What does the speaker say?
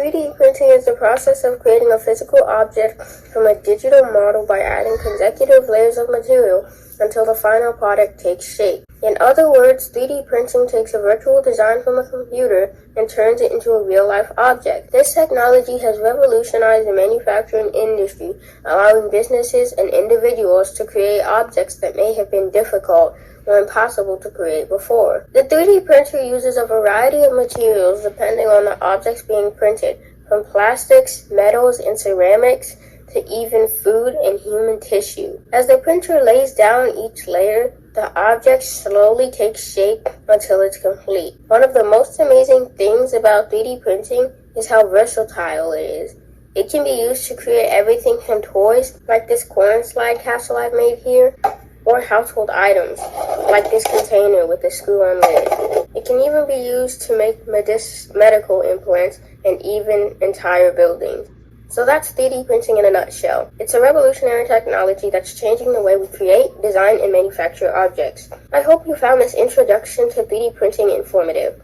3D printing is the process of creating a physical object from a digital model by adding consecutive layers of material until the final product takes shape. In other words, 3D printing takes a virtual design from a computer and turns it into a real-life object. This technology has revolutionized the manufacturing industry, allowing businesses and individuals to create objects that may have been difficult or impossible to create before. The 3D printer uses a variety of materials depending on the objects being printed, from plastics, metals, and ceramics, to even food and human tissue. As the printer lays down each layer, the object slowly takes shape until it's complete. One of the most amazing things about 3D printing is how versatile it is. It can be used to create everything from toys, like this corn slide castle I've made here, or household items, like this container with a screw-on lid. It can even be used to make medical implants and even entire buildings. So that's 3D printing in a nutshell. It's a revolutionary technology that's changing the way we create, design, and manufacture objects. I hope you found this introduction to 3D printing informative.